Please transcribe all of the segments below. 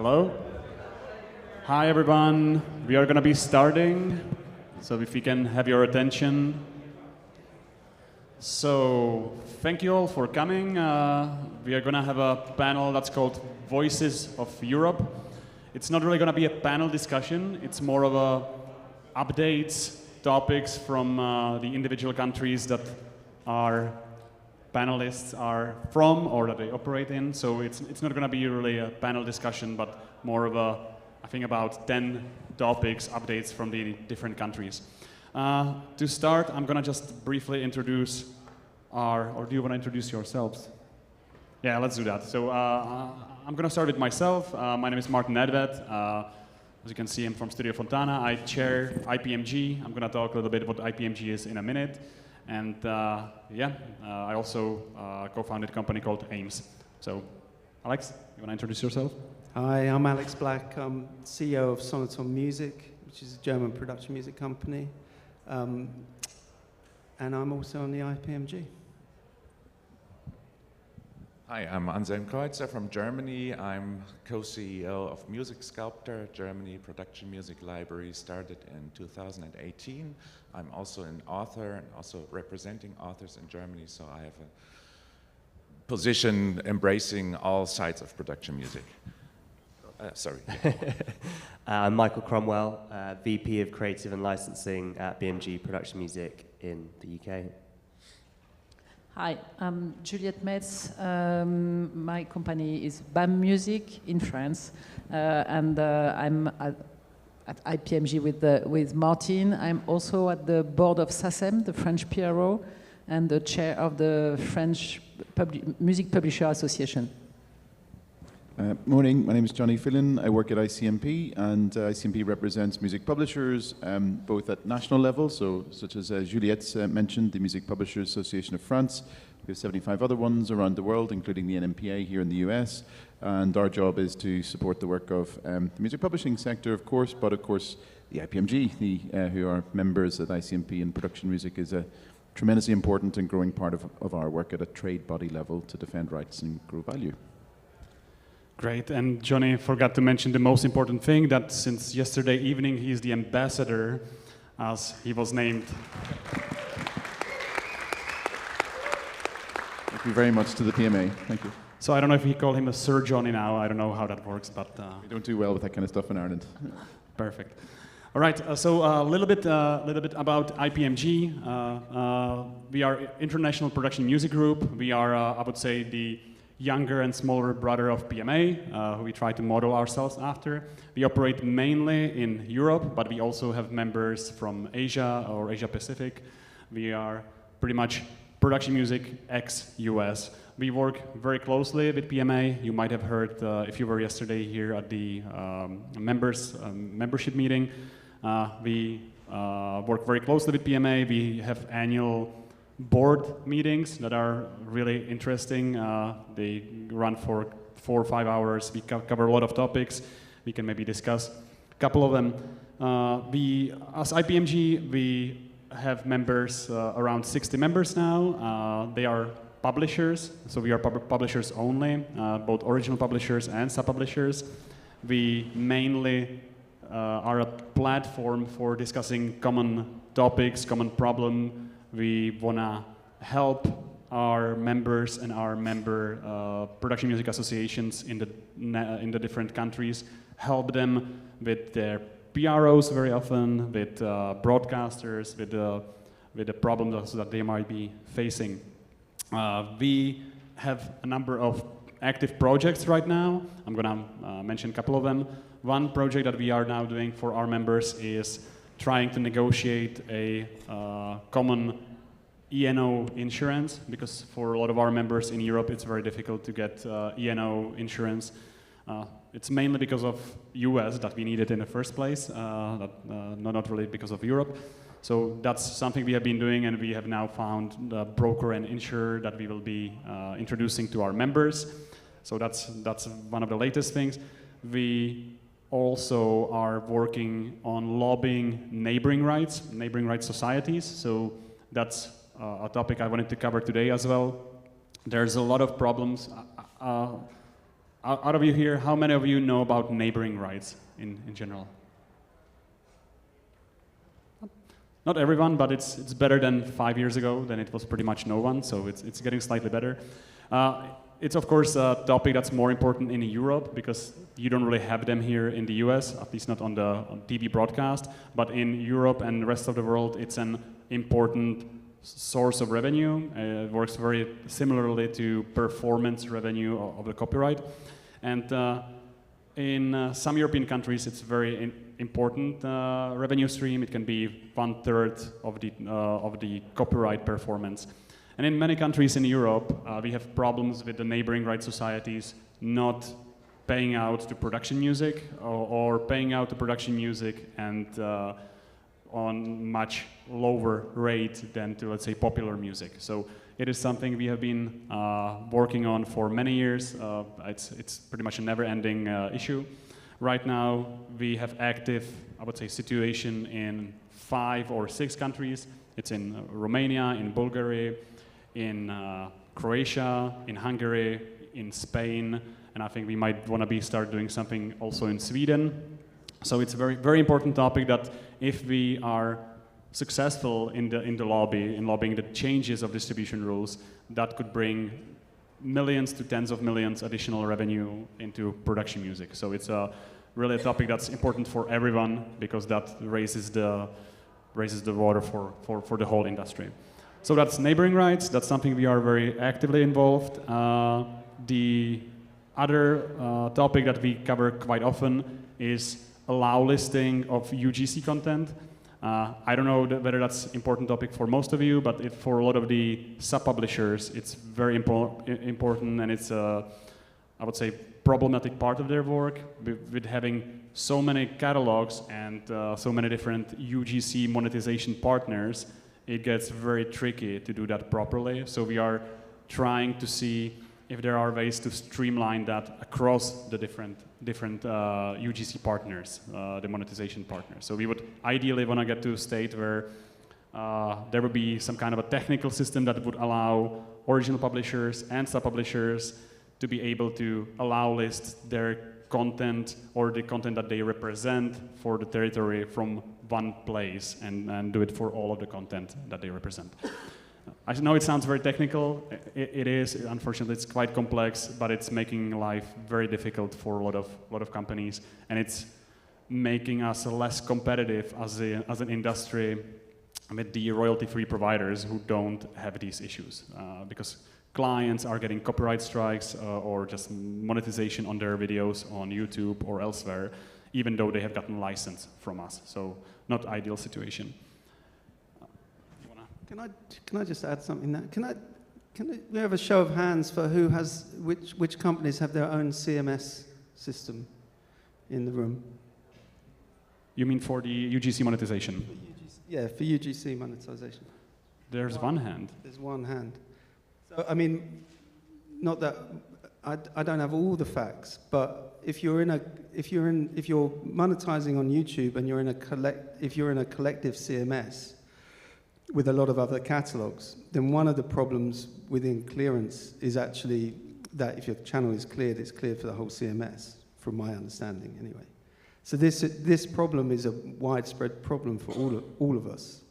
Hello. Hi, everyone. We are going to be starting, so if we can have your attention. So, thank you all for coming. We are going to have a panel that's called Voices of Europe. It's not really going to be a panel discussion. It's more of a updates, topics from the individual countries that our panelists are from or that they operate in. So it's not going to be really a panel discussion, but more of a, I think, about 10 topics, updates from the different countries. To start, I'm going to just briefly introduce or do you want to introduce yourselves? Yeah, let's do that. So I'm going to start with myself. My name is Martin Nedved. As you can see, I'm from Studio Fontana. I chair IPMG. I'm going to talk a little bit about what IPMG is in a minute. And I also co-founded a company called AIMS. So, Alex, you want to introduce yourself? Hi, I'm Alex Black. I'm CEO of Sonaton Music, which is a German production music company. And I'm also on the IPMG. Hi, I'm Anselm Kreuzer from Germany. I'm co-CEO of Music Sculptor, Germany Production Music Library, started in 2018. I'm also an author and also representing authors in Germany, so I have a position embracing all sides of production music. Sorry. I'm Michael Cromwell, VP of Creative and Licensing at BMG Production Music in the UK. Hi, I'm Juliette Metz. My company is BAM Music in France, and I'm at IPMG with Martin. I'm also at the board of SACEM, the French PRO, and the chair of the French Music Publisher Association. Morning, my name is Johnny Phelan. I work at ICMP, and ICMP represents music publishers both at national level, so such as Juliette's mentioned, the Music Publishers Association of France. We have 75 other ones around the world, including the NMPA here in the US. And our job is to support the work of the music publishing sector, of course, but of course the IPMG, who are members at ICMP in production music, is a tremendously important and growing part of our work at a trade body level to defend rights and grow value. Great, and Johnny forgot to mention the most important thing, that since yesterday evening he is the ambassador, as he was named. Thank you very much to the PMA. Thank you. So I don't know if we call him a Sir Johnny now. I don't know how that works, but we don't do well with that kind of stuff in Ireland. Perfect. All right. So a little bit about IPMG. We are International Production Music Group. We are, I would say, the younger and smaller brother of PMA, who we try to model ourselves after. We operate mainly in Europe, but we also have members from Asia or Asia Pacific. We are pretty much production music ex-US. We work very closely with PMA. You might have heard, if you were yesterday here at the membership meeting, we work very closely with PMA. We have annual board meetings that are really interesting. They run for 4 or 5 hours. We cover a lot of topics. We can maybe discuss a couple of them. As IPMG, we have members, around 60 members now. They are publishers, so we are publishers only, both original publishers and sub-publishers. We mainly are a platform for discussing common topics, common problem. We want to help our members and our member production music associations in the different countries, help them with their PROs very often, with broadcasters, with the problems that they might be facing. We have a number of active projects right now. I'm going to mention a couple of them. One project that we are now doing for our members is trying to negotiate a common E&O insurance, because for a lot of our members in Europe it's very difficult to get E&O insurance. It's mainly because of US that we need it in the first place, not really because of Europe. So that's something we have been doing, and we have now found the broker and insurer that we will be introducing to our members. So that's one of the latest things. We also are working on lobbying neighboring rights societies. So that's a topic I wanted to cover today as well. There's a lot of problems. out of you here, how many of you know about neighboring rights in general? Not everyone, but it's better than 5 years ago. Then it was pretty much no one, so it's getting slightly better. It's of course a topic that's more important in Europe because you don't really have them here in the US, at least not on TV broadcast. But in Europe and the rest of the world, it's an important source of revenue. It works very similarly to performance revenue of the copyright. And in some European countries, it's very important revenue stream. It can be 1/3 of the copyright performance. And in many countries in Europe, we have problems with the neighboring rights societies not paying out to production music or paying out to production music and on much lower rate than to, let's say, popular music. So it is something we have been working on for many years. It's pretty much a never-ending issue. Right now, we have active, I would say, situation in 5 or 6 countries. It's in Romania, in Bulgaria, in Croatia, in Hungary, in Spain, and I think we might want to start doing something also in Sweden. So it's a very, very important topic that if we are successful in lobbying the changes of distribution rules, that could bring millions to tens of millions additional revenue into production music. So it's really a topic that's important for everyone because that raises the water for the whole industry. So that's neighboring rights. That's something we are very actively involved. The other topic that we cover quite often is allow listing of UGC content. I don't know whether that's an important topic for most of you, but for a lot of the sub-publishers, it's very important, and it's I would say, problematic part of their work with having so many catalogs and so many different UGC monetization partners. It gets very tricky to do that properly. So we are trying to see if there are ways to streamline that across the different UGC partners, the monetization partners. So we would ideally want to get to a state where there would be some kind of a technical system that would allow original publishers and sub-publishers to be able to list their content or the content that they represent for the territory from one place and do it for all of the content that they represent. I know it sounds very technical. It is. Unfortunately, it's quite complex, but it's making life very difficult for a lot of companies, and it's making us less competitive as an industry with the royalty-free providers who don't have these issues, because clients are getting copyright strikes or just monetization on their videos on YouTube or elsewhere, even though they have gotten license from us. So not ideal situation. Can I just add something there? Can we have a show of hands for who has which companies have their own CMS system in the room? You mean for the UGC monetization? Yeah, for UGC monetization. There's one hand. There's one hand. So I mean, not that I don't have all the facts, but if you're monetizing on YouTube and if you're in a collective CMS with a lot of other catalogs, then one of the problems within clearance is actually that if your channel is cleared, it's cleared for the whole CMS, from my understanding anyway. So this problem is a widespread problem for all of us,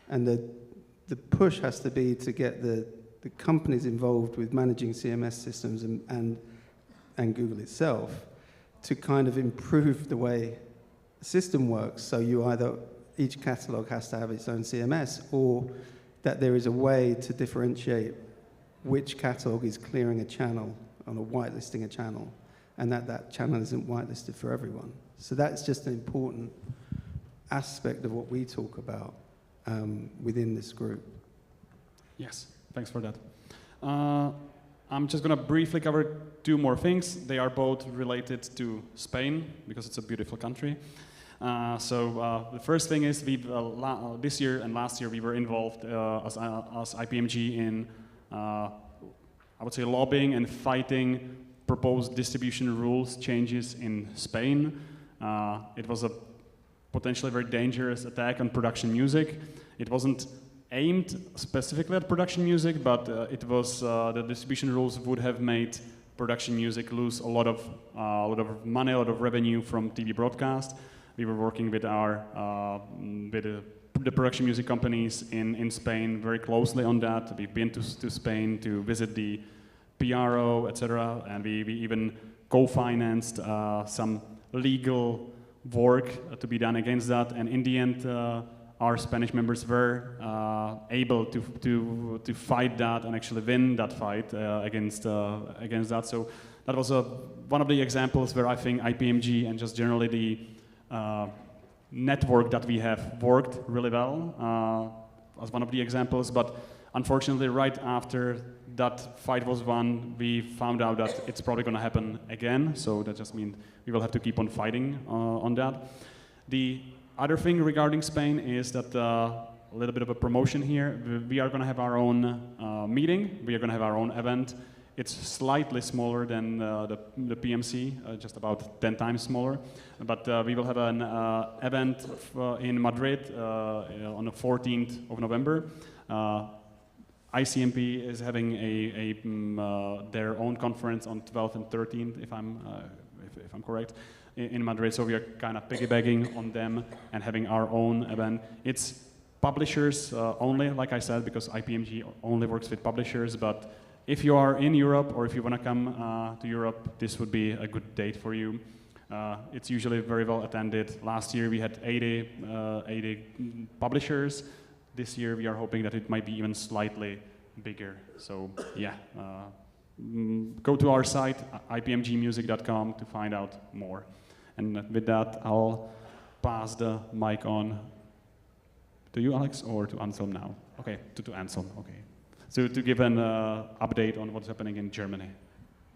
and the push has to be to get the companies involved with managing CMS systems and Google itself to kind of improve the way the system works. So each catalog has to have its own CMS, or that there is a way to differentiate which catalog is clearing a channel or whitelisting a channel, and that channel isn't whitelisted for everyone. So that's just an important aspect of what we talk about within this group. Yes, thanks for that. I'm just going to briefly cover 2 more things. They are both related to Spain, because it's a beautiful country. The first thing is this year and last year we were involved as IPMG in, I would say, lobbying and fighting proposed distribution rules changes in Spain. It was a potentially very dangerous attack on production music. It wasn't aimed specifically at production music, but it was the distribution rules would have made production music lose a lot of money, a lot of revenue from TV broadcast. We were working with the production music companies in Spain very closely on that. We've been to Spain to visit the PRO, etc., and we even co-financed some legal work to be done against that. And in the end, our Spanish members were able to fight that and actually win that fight against that. So that was one of the examples where I think IPMG and just generally the network that we have worked really well as one of the examples. But unfortunately, right after that fight was won, we found out that it's probably going to happen again. So that just means we will have to keep on fighting on that. The other thing regarding Spain is that a little bit of a promotion here. We are going to have our own meeting. We are going to have our own event. It's slightly smaller than the PMC, just about 10 times smaller. But we will have an event in Madrid on the 14th of November. ICMP is having their own conference on 12th and 13th, if I'm correct, in Madrid. So we are kind of piggybacking on them and having our own event. It's publishers only, like I said, because IPMG only works with publishers. But if you are in Europe or if you want to come to Europe, this would be a good date for you. It's usually very well attended. Last year we had 80 publishers. This year we are hoping that it might be even slightly bigger. So yeah, go to our site, ipmgmusic.com, to find out more. And with that, I'll pass the mic on to you, Alex, or to Anselm now? Okay, to Anselm, okay. So to give an update on what's happening in Germany.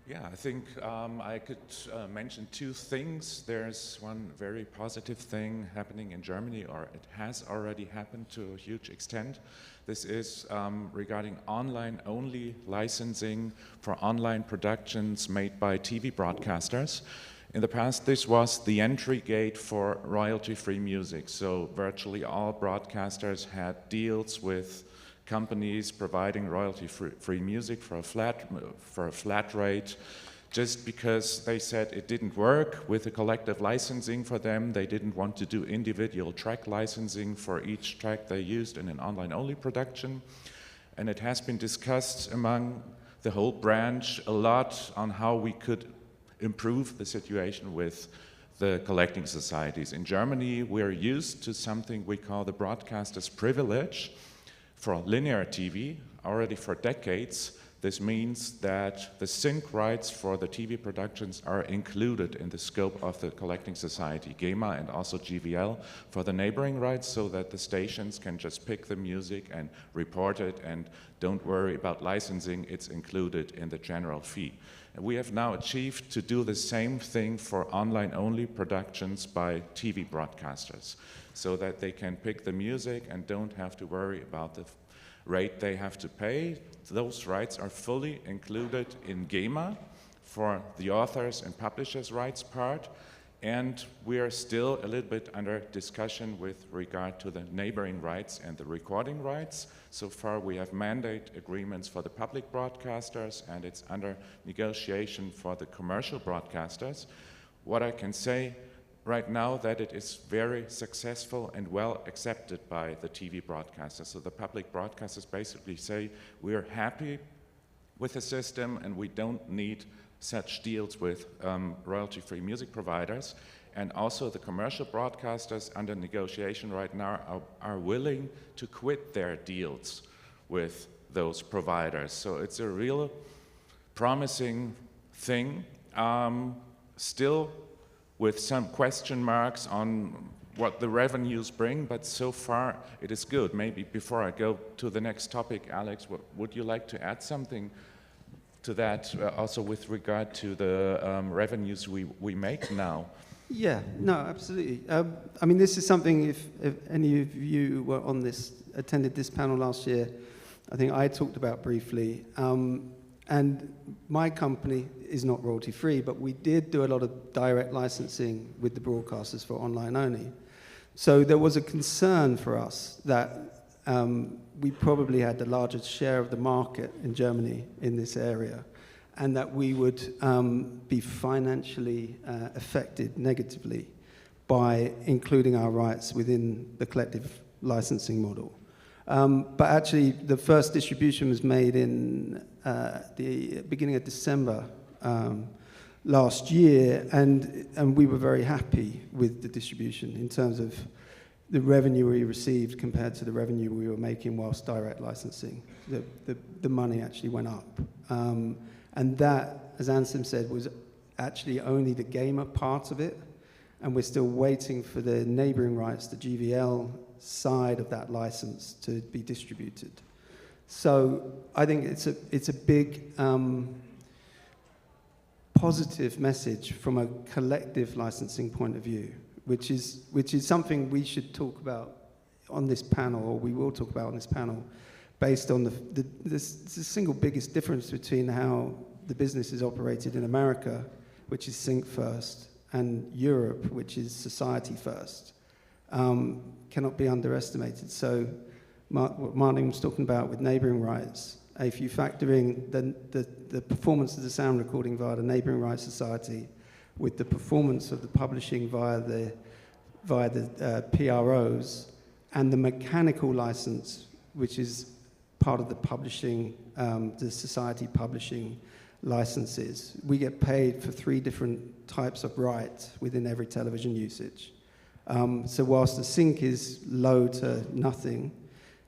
Yeah, I think I could mention two things. There's one very positive thing happening in Germany, or it has already happened to a huge extent. This is regarding online-only licensing for online productions made by TV broadcasters. In the past, this was the entry gate for royalty-free music. So virtually all broadcasters had deals with companies providing royalty-free music for a flat rate, just because they said it didn't work with the collective licensing for them. They didn't want to do individual track licensing for each track they used in an online-only production. And it has been discussed among the whole branch a lot on how we could improve the situation with the collecting societies. In Germany, we're used to something we call the broadcaster's privilege. For linear TV, already for decades, this means that the sync rights for the TV productions are included in the scope of the collecting society, GEMA and also GVL, for the neighboring rights, so that the stations can just pick the music and report it and don't worry about licensing, it's included in the general fee. And we have now achieved to do the same thing for online-only productions by TV broadcasters, so that they can pick the music and don't have to worry about the rate they have to pay. Those rights are fully included in GEMA for the authors and publishers' rights part, and we are still a little bit under discussion with regard to the neighboring rights and the recording rights. So far we have mandate agreements for the public broadcasters, and it's under negotiation for the commercial broadcasters. What I can say right now that it is very successful and well accepted by the TV broadcasters. So the public broadcasters basically say, we're happy with the system and we don't need such deals with royalty-free music providers. And also the commercial broadcasters under negotiation right now are willing to quit their deals with those providers. So it's a real promising thing. Still with some question marks on what the revenues bring, but so far it is good. Maybe before I go to the next topic, Alex, would you like to add something to that, also with regard to the revenues we make now? Yeah, no, absolutely. I mean, this is something, if any of you were on this, attended this panel last year, I think I talked about briefly. And my company is not royalty-free, but we did do a lot of direct licensing with the broadcasters for online only. So there was a concern for us that we probably had the largest share of the market in Germany in this area. and that we would be financially affected negatively by including our rights within the collective licensing model. But actually, the first distribution was made in the beginning of December last year, and we were very happy with the distribution in terms of the revenue we received compared to the revenue we were making whilst direct licensing. The money actually went up. And that, as Anselm said, was actually only the GEMA part of it, and we're still waiting for the neighboring rights, the GVL side of that license, to be distributed. So I think it's a big positive message from a collective licensing point of view, which is something we should talk about on this panel, or we will talk about on this panel, based on the single biggest difference between how the business is operated in America, which is sync first, and Europe, which is society first, cannot be underestimated. So what Martin was talking about with neighboring rights, if you factor in the performance of the sound recording via the neighboring rights society with the performance of the publishing via the PROs, and the mechanical license, which is part of the publishing, the society publishing licenses, we get paid for 3 different types of rights within every television usage. So whilst the sync is low to nothing,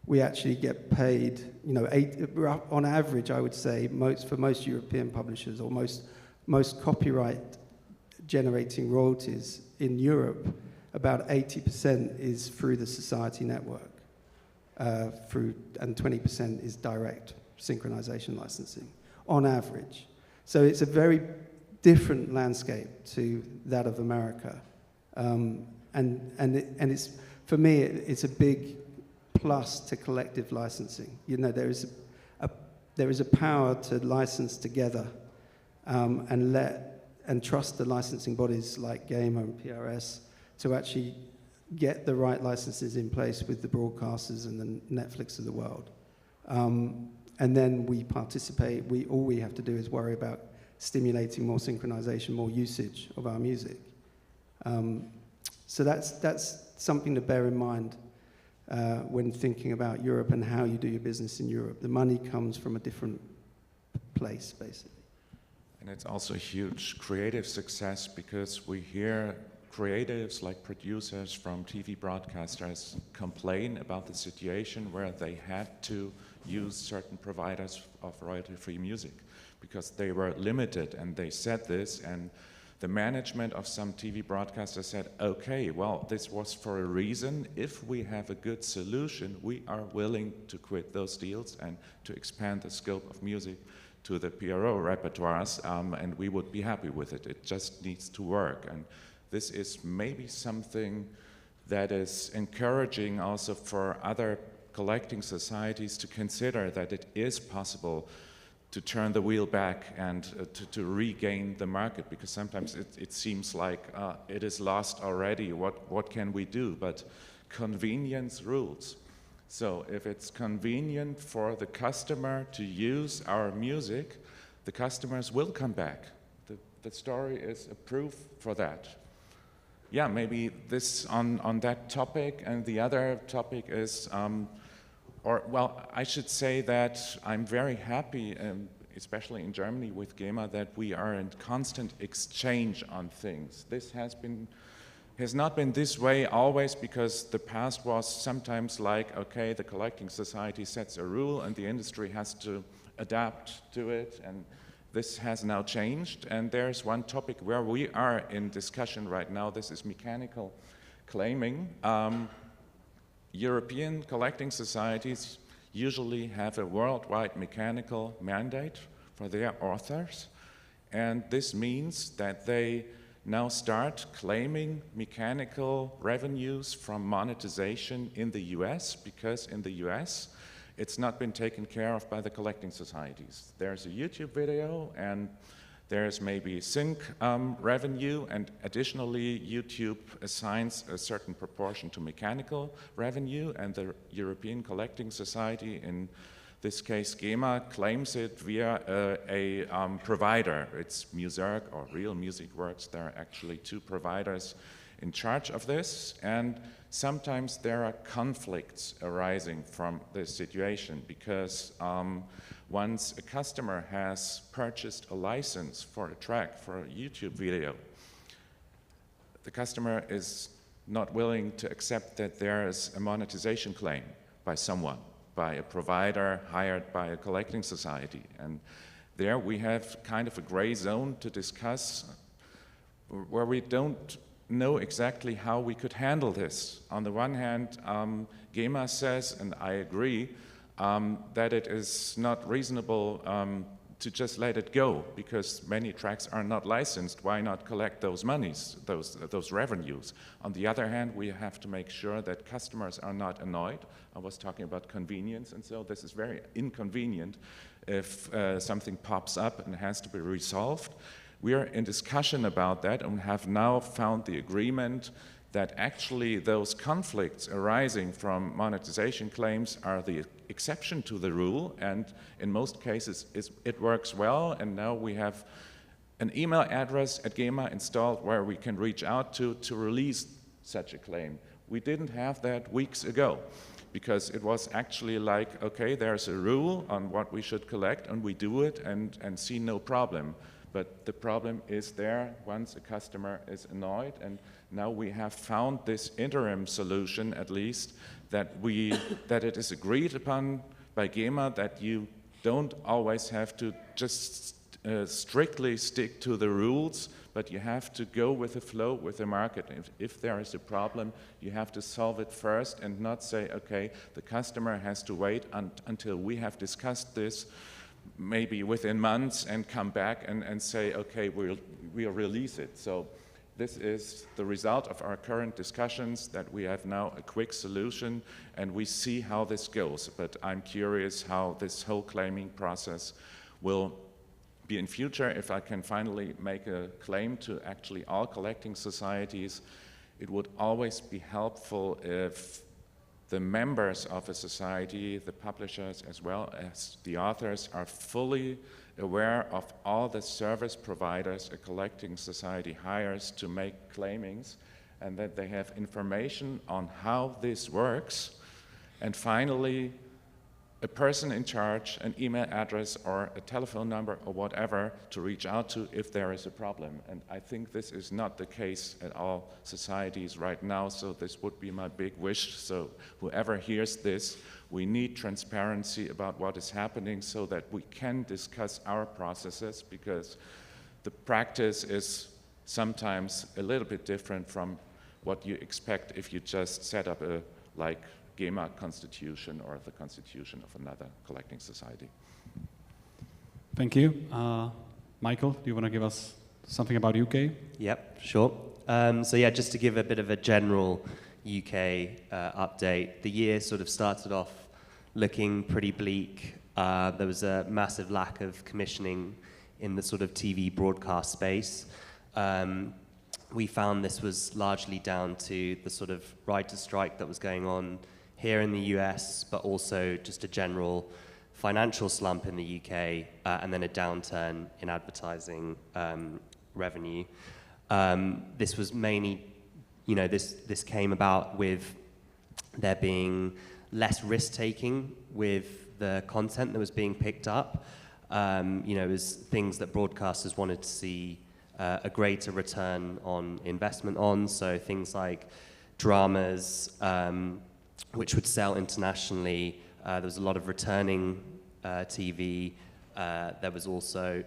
we actually get paid, on average, I would say, for most European publishers, or most copyright generating royalties in Europe, about 80% is through the society network, and 20% is direct synchronization licensing, on average. So it's a very different landscape to that of America. And it's, for me, it's a big plus to collective licensing. There is a power to license together and trust the licensing bodies like GEMA and PRS to actually get the right licenses in place with the broadcasters and the Netflix of the world. And then we participate. All we have to do is worry about stimulating more synchronization, more usage of our music. So that's something to bear in mind when thinking about Europe and how you do your business in Europe. The money comes from a different place, basically. And it's also a huge creative success, because we hear creatives like producers from TV broadcasters complain about the situation where they had to use certain providers of royalty-free music because they were limited, and they said this, and the management of some TV broadcasters said, okay, well, this was for a reason. If we have a good solution, we are willing to quit those deals and to expand the scope of music to the PRO repertoires, and we would be happy with it. It just needs to work. And this is maybe something that is encouraging also for other collecting societies to consider that it is possible to turn the wheel back and to regain the market, because sometimes it seems like it is lost already. What can we do? But convenience rules. So if it's convenient for the customer to use our music, the customers will come back. The story is a proof for that. Yeah, maybe this on that topic, and the other topic is, I should say that I'm very happy, especially in Germany with GEMA, that we are in constant exchange on things. This has not been this way always, because the past was sometimes like, okay, the collecting society sets a rule and the industry has to adapt to it, and this has now changed. And there's one topic where we are in discussion right now. This is mechanical claiming. European collecting societies usually have a worldwide mechanical mandate for their authors, and this means that they now start claiming mechanical revenues from monetization in the US, because in the US it's not been taken care of by the collecting societies. There's a YouTube video, and there's maybe sync revenue, and additionally YouTube assigns a certain proportion to mechanical revenue, and the European Collecting Society in this case, GEMA claims it via a provider. It's Musark or Real Music Works. There are actually two providers in charge of this, and sometimes there are conflicts arising from this situation because once a customer has purchased a license for a track, for a YouTube video, the customer is not willing to accept that there is a monetization claim by someone, by a provider hired by a collecting society. And there we have kind of a gray zone to discuss where we don't know exactly how we could handle this. On the one hand, GEMA says, and I agree, that it is not reasonable to just let it go because many tracks are not licensed. Why not collect those monies, those revenues? On the other hand, we have to make sure that customers are not annoyed. I was talking about convenience, and so this is very inconvenient if something pops up and has to be resolved. We are in discussion about that and have now found the agreement that actually those conflicts arising from monetization claims are the exception to the rule, and in most cases it works well, and now we have an email address at GEMA installed where we can reach out to release such a claim. We didn't have that weeks ago because it was actually like, okay, there's a rule on what we should collect and we do it and see no problem. But the problem is there once a customer is annoyed, and now we have found this interim solution, at least, that it is agreed upon by GEMA that you don't always have to just strictly stick to the rules, but you have to go with the flow, with the market. If there is a problem, you have to solve it first and not say, okay, the customer has to wait until we have discussed this, maybe within months, and come back and say, okay, we'll release it. So this is the result of our current discussions, that we have now a quick solution and we see how this goes. But I'm curious how this whole claiming process will be in future. If I can finally make a claim to actually all collecting societies, it would always be helpful if the members of a society, the publishers as well as the authors, are fully aware of all the service providers a collecting society hires to make claimings, and that they have information on how this works. And finally, a person in charge, an email address or a telephone number or whatever to reach out to if there is a problem. And I think this is not the case at all societies right now, so this would be my big wish. So whoever hears this, we need transparency about what is happening so that we can discuss our processes, because the practice is sometimes a little bit different from what you expect if you just set up a GEMA constitution or the constitution of another collecting society. Thank you. Michael, do you want to give us something about UK? Yep, sure. So yeah, just to give a bit of a general UK update, the year sort of started off looking pretty bleak. There was a massive lack of commissioning in the sort of TV broadcast space. We found this was largely down to the sort of writer's strike that was going on here in the US, but also just a general financial slump in the UK, and then a downturn in advertising revenue. This was mainly, this came about with there being less risk-taking with the content that was being picked up. It was things that broadcasters wanted to see a greater return on investment on, so things like dramas, which would sell internationally. There was a lot of returning TV. There was also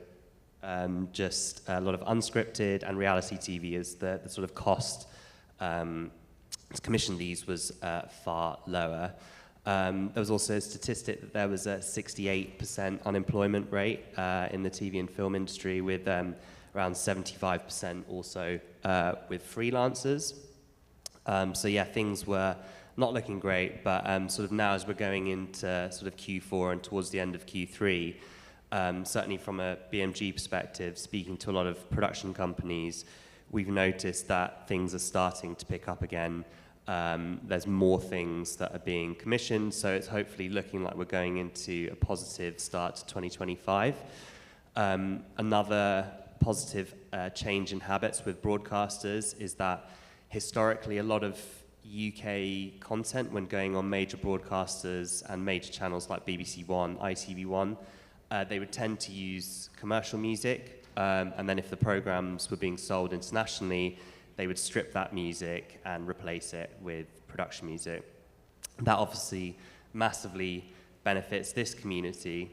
just a lot of unscripted and reality TV, as the sort of cost to commission these was far lower. There was also a statistic that there was a 68% unemployment rate in the TV and film industry, with around 75% also with freelancers. So yeah, things were not looking great, but sort of now as we're going into sort of Q4 and towards the end of Q3, certainly from a BMG perspective, speaking to a lot of production companies, we've noticed that things are starting to pick up again. There's more things that are being commissioned, so it's hopefully looking like we're going into a positive start to 2025. Another positive change in habits with broadcasters is that historically a lot of UK content, when going on major broadcasters and major channels like BBC One, ITV1, they would tend to use commercial music, and then if the programs were being sold internationally, they would strip that music and replace it with production music. That obviously massively benefits this community,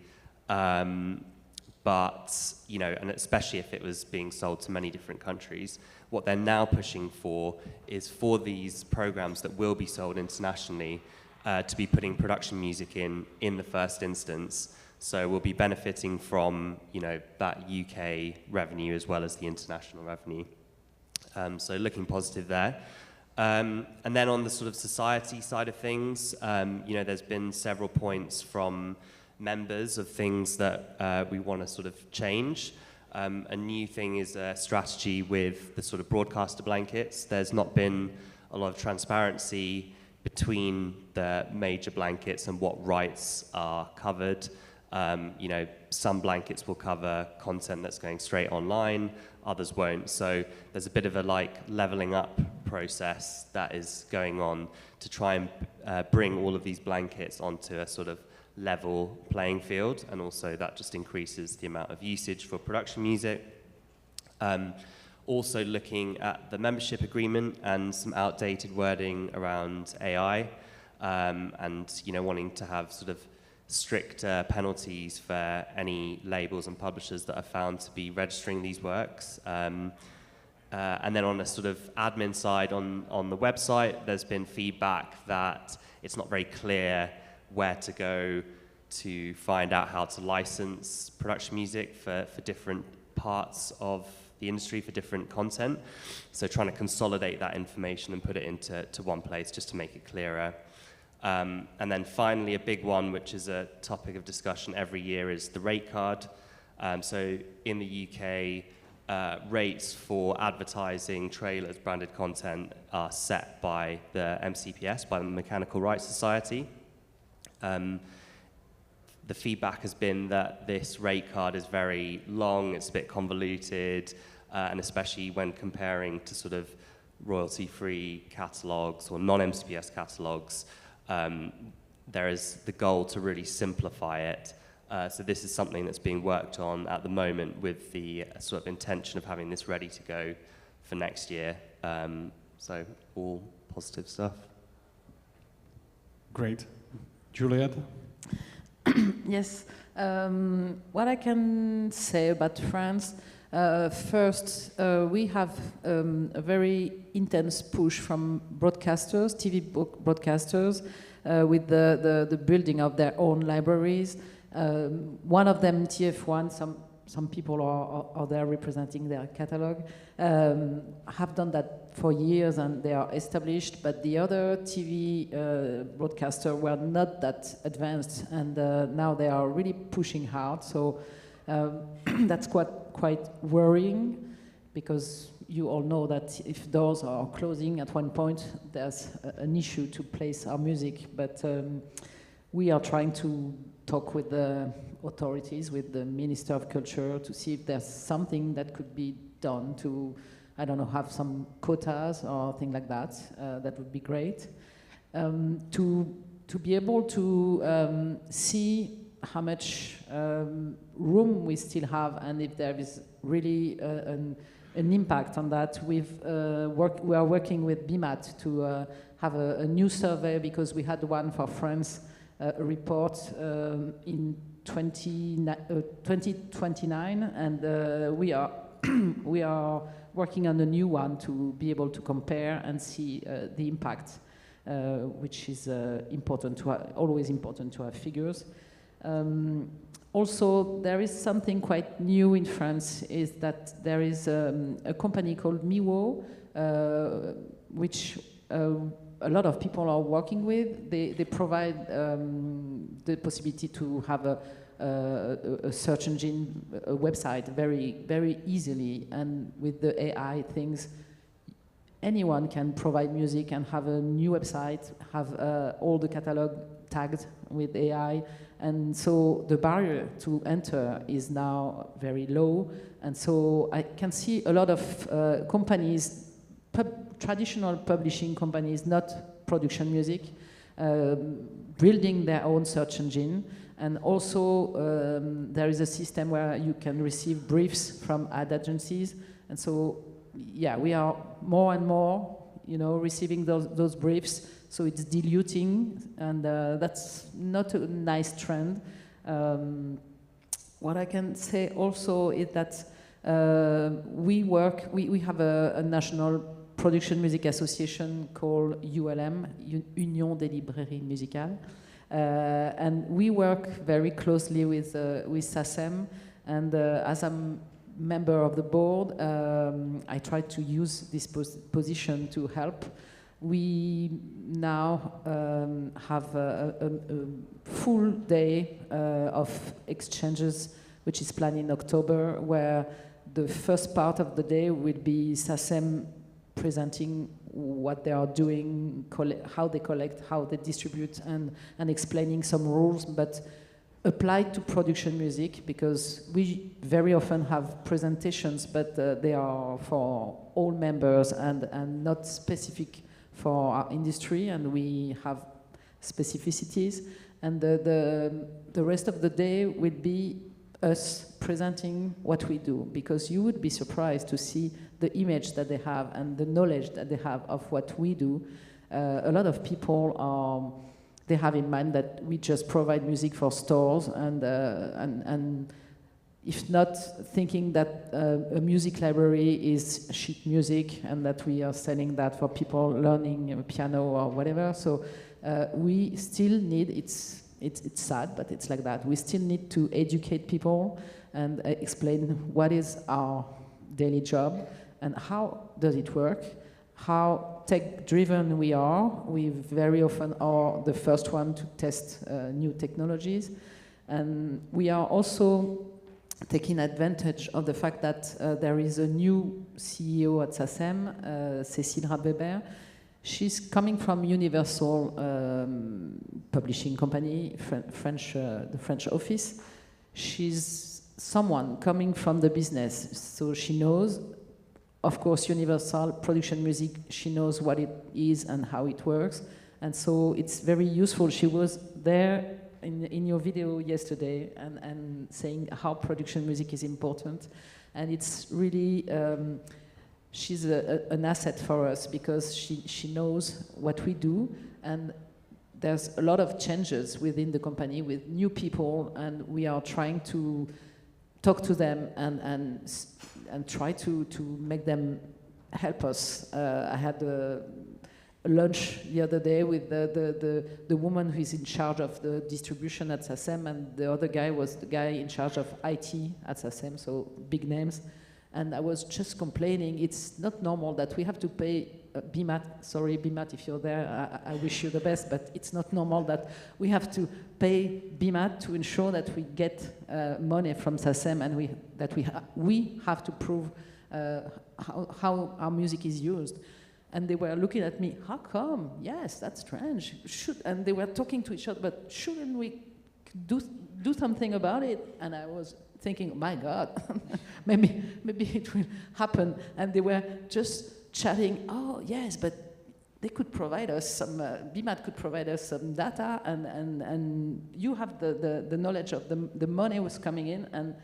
but, you know, and especially if it was being sold to many different countries. What they're now pushing for is for these programs that will be sold internationally to be putting production music in the first instance. So we'll be benefiting from, you know, that UK revenue as well as the international revenue. So looking positive there. And then on the sort of society side of things, you know, there's been several points from members of things that we want to sort of change. A new thing is a strategy with the sort of broadcaster blankets. There's not been a lot of transparency between the major blankets and what rights are covered. You know, some blankets will cover content that's going straight online, others won't. So there's a bit of a like leveling up process that is going on to try and bring all of these blankets onto a sort of level playing field, and also that just increases the amount of usage for production music. Also looking at the membership agreement and some outdated wording around AI, and, you know, wanting to have sort of stricter penalties for any labels and publishers that are found to be registering these works. And then on a sort of admin side on the website, there's been feedback that it's not very clear where to go to find out how to license production music for different parts of the industry, for different content. So trying to consolidate that information and put it into one place just to make it clearer. And then finally, a big one, which is a topic of discussion every year, is the rate card. So in the UK, rates for advertising, trailers, branded content are set by the MCPS, by the Mechanical Rights Society. The feedback has been that this rate card is very long, it's a bit convoluted, and especially when comparing to sort of royalty-free catalogues or non-MCPS catalogues, there is the goal to really simplify it. So this is something that's being worked on at the moment with the sort of intention of having this ready to go for next year. So all positive stuff. Great. Juliet? Yes. What I can say about France, first, we have a very intense push from broadcasters, TV broadcasters, with the building of their own libraries. One of them, TF1, some people are there representing their catalog, have done that for years and they are established, but the other TV broadcasters were not that advanced, and now they are really pushing hard. So that's quite worrying, because you all know that if doors are closing at one point, there's an issue to place our music. But we are trying to talk with the authorities, with the Minister of Culture, to see if there's something that could be done to, I don't know, have some quotas or things like that. That would be great. To be able to see how much room we still have, and if there is really an impact on that. We are working with BMAT to have a new survey, because we had one for France, a report in 2029, and we are working on a new one to be able to compare and see the impact, which is important to always important to have figures. Also, there is something quite new in France, is that there is a company called Miwo, which a lot of people are working with. They provide the possibility to have a search engine, a website very, very easily, and with the AI things, anyone can provide music and have a new website, have all the catalog tagged with AI, and so the barrier to enter is now very low. And so I can see a lot of companies, traditional publishing companies, not production music, building their own search engine. And also there is a system where you can receive briefs from ad agencies. And so, yeah, we are more and more, receiving those briefs. So it's diluting, and that's not a nice trend. What I can say also is that we have a national production music association called ULM, Union des Librairies Musicales. And we work very closely with SACEM, and as I'm member of the board, I try to use this position to help. We now have a full day of exchanges, which is planned in October, where the first part of the day will be SACEM presenting what they are doing, how they collect, how they distribute, and explaining some rules, but applied to production music, because we very often have presentations, but they are for all members and not specific for our industry, and we have specificities. And the rest of the day will be us presenting what we do, because you would be surprised to see the image that they have and the knowledge that they have of what we do. A lot of people they have in mind that we just provide music for stores, and if not, thinking that a music library is sheet music and that we are selling that for people learning piano or whatever. So we still need, it's sad, but it's like that. We still need to educate people and explain what is our daily job and how does it work, how tech-driven we are. We very often are the first one to test new technologies. And we are also taking advantage of the fact that there is a new CEO at SACEM, Cécile Rabébert. She's coming from Universal Publishing Company, the French office. She's someone coming from the business, so she knows, of course, Universal production music, she knows what it is and how it works, and so it's very useful. She was there in your video yesterday and saying how production music is important, and it's really, she's an asset for us because she knows what we do, and there's a lot of changes within the company with new people, and we are trying to talk to them and try to make them help us. I had a lunch the other day with the woman who is in charge of the distribution at SACEM, and the other guy was the guy in charge of IT at SACEM, so big names. And I was just complaining, it's not normal that we have to pay BMAT, sorry BMAT if you're there, I wish you the best, but it's not normal that we have to pay BMAT to ensure that we get money from SACEM, and we have to prove how our music is used. And they were looking at me, how come? Yes, that's strange. And they were talking to each other, but shouldn't we do something about it? And I was thinking, my God, maybe it will happen. And they were just chatting, oh yes, but they could provide us some, BMAT could provide us some data, and you have the knowledge of the money was coming in, and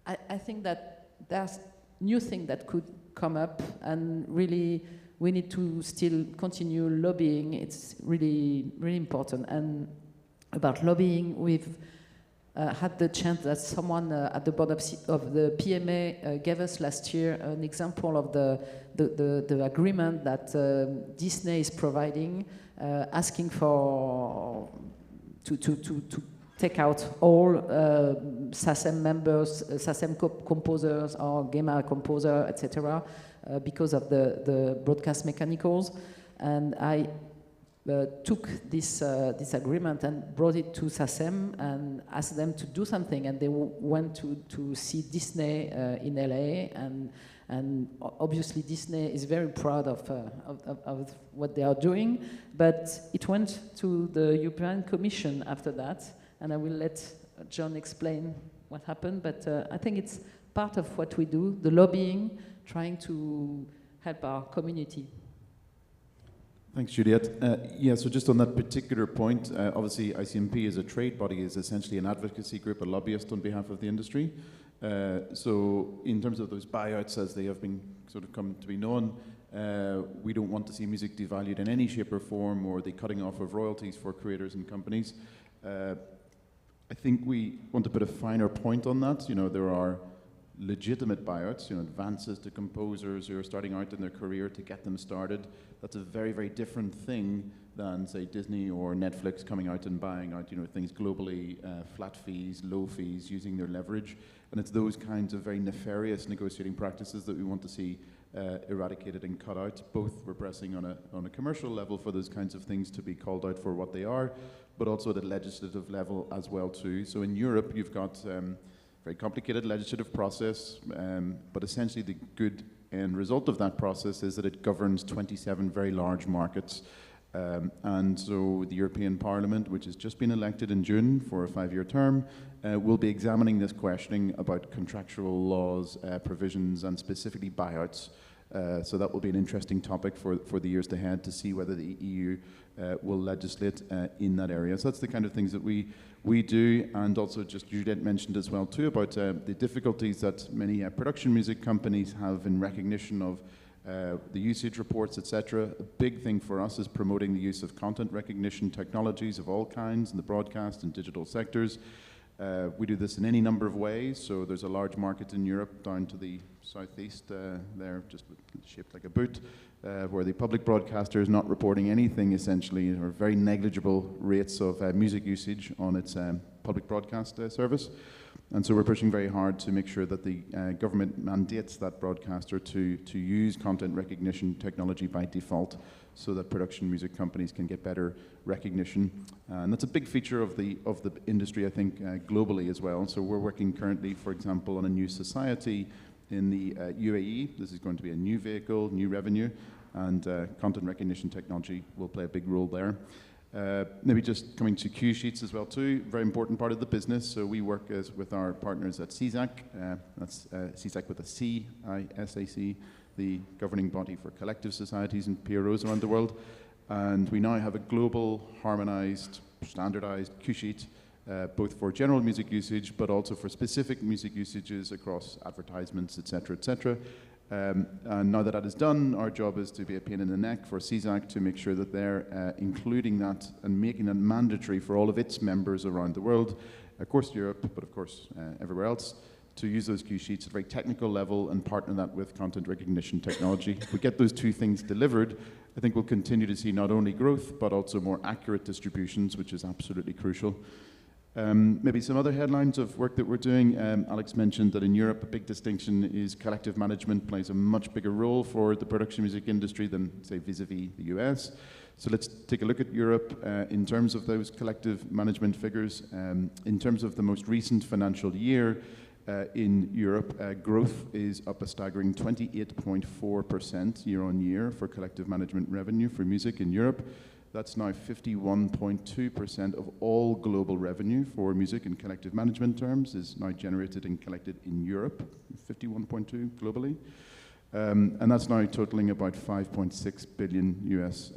I think that there's new thing that could come up, and really we need to still continue lobbying. It's really, really important. And about lobbying, we've had the chance that someone at the board of the PMA gave us last year an example of the agreement that Disney is providing, asking for to take out all SACEM members, SACEM composers or GEMA composer, etc., because of the broadcast mechanicals. And I took this agreement and brought it to SACEM and asked them to do something. And they went to see Disney in LA, and And obviously Disney is very proud of what they are doing, but it went to the European Commission after that, and I will let John explain what happened, but I think it's part of what we do, the lobbying, trying to help our community. Thanks, Juliette. Yeah, so just on that particular point, obviously ICMP as a trade body is essentially an advocacy group, a lobbyist on behalf of the industry. So in terms of those buyouts, as they have been sort of come to be known, we don't want to see music devalued in any shape or form, or the cutting off of royalties for creators and companies. I think we want to put a finer point on that. You know, there are legitimate buyouts, you know, advances to composers who are starting out in their career to get them started. That's a very, very different thing than, say, Disney or Netflix coming out and buying out, you know, things globally, flat fees, low fees, using their leverage. And it's those kinds of very nefarious negotiating practices that we want to see eradicated and cut out. Both we're pressing on a commercial level for those kinds of things to be called out for what they are, but also at a legislative level as well too. So in Europe, you've got very complicated legislative process, but essentially the good end result of that process is that it governs 27 very large markets. And so the European Parliament, which has just been elected in June for a 5-year term, will be examining this questioning about contractual laws, provisions, and specifically buyouts. So that will be an interesting topic for the years ahead to see whether the EU will legislate in that area. So that's the kind of things that we do, and also just Juliette mentioned as well too about the difficulties that many production music companies have in recognition of the usage reports, etc. A big thing for us is promoting the use of content recognition technologies of all kinds in the broadcast and digital sectors. We do this in any number of ways. So there's a large market in Europe down to the southeast there, just shaped like a boot, where the public broadcaster is not reporting anything essentially, or very negligible rates of music usage on its public broadcast service. And so we're pushing very hard to make sure that the government mandates that broadcaster to use content recognition technology by default, so that production music companies can get better recognition. And that's a big feature of the industry, I think, globally as well. So we're working currently, for example, on a new society in the UAE. This is going to be a new vehicle, new revenue, and content recognition technology will play a big role there. Maybe just coming to cue sheets as well too, very important part of the business. So we work with our partners at CSAC, that's CSAC with a C, ISAC, the governing body for collective societies and PROs around the world. And we now have a global, harmonized, standardized cue sheet, both for general music usage, but also for specific music usages across advertisements, etc., etc. And now that is done, our job is to be a pain in the neck for CSAC to make sure that they're including that and making that mandatory for all of its members around the world, of course Europe, but of course everywhere else, to use those cue sheets at a very technical level and partner that with content recognition technology. If we get those two things delivered, I think we'll continue to see not only growth, but also more accurate distributions, which is absolutely crucial. Maybe some other headlines of work that we're doing. Alex mentioned that in Europe, a big distinction is collective management plays a much bigger role for the production music industry than, say, vis-a-vis the US. So let's take a look at Europe in terms of those collective management figures. In terms of the most recent financial year in Europe, growth is up a staggering 28.4% year on year for collective management revenue for music in Europe. That's now 51.2% of all global revenue for music in collective management terms is now generated and collected in Europe, 51.2 globally. And that's now totaling about $5.6 billion US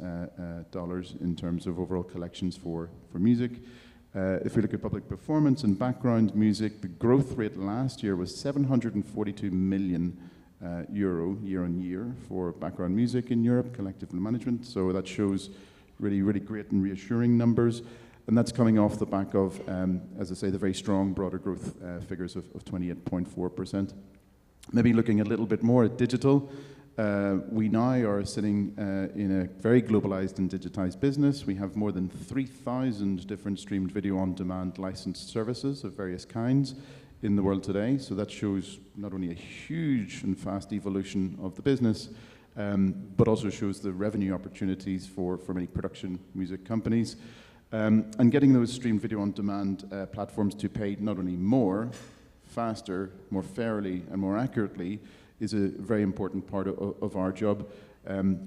dollars in terms of overall collections for music. If we look at public performance and background music, the growth rate last year was 742 million euro year on year for background music in Europe, collective management. So that shows really, really great and reassuring numbers. And that's coming off the back of, as I say, the very strong broader growth figures of 28.4%. Maybe looking a little bit more at digital, we now are sitting in a very globalized and digitized business. We have more than 3,000 different streamed video on demand licensed services of various kinds in the world today. So that shows not only a huge and fast evolution of the business, but also shows the revenue opportunities for many production music companies. And getting those streamed video on demand platforms to pay not only more, faster, more fairly, and more accurately is a very important part of our job.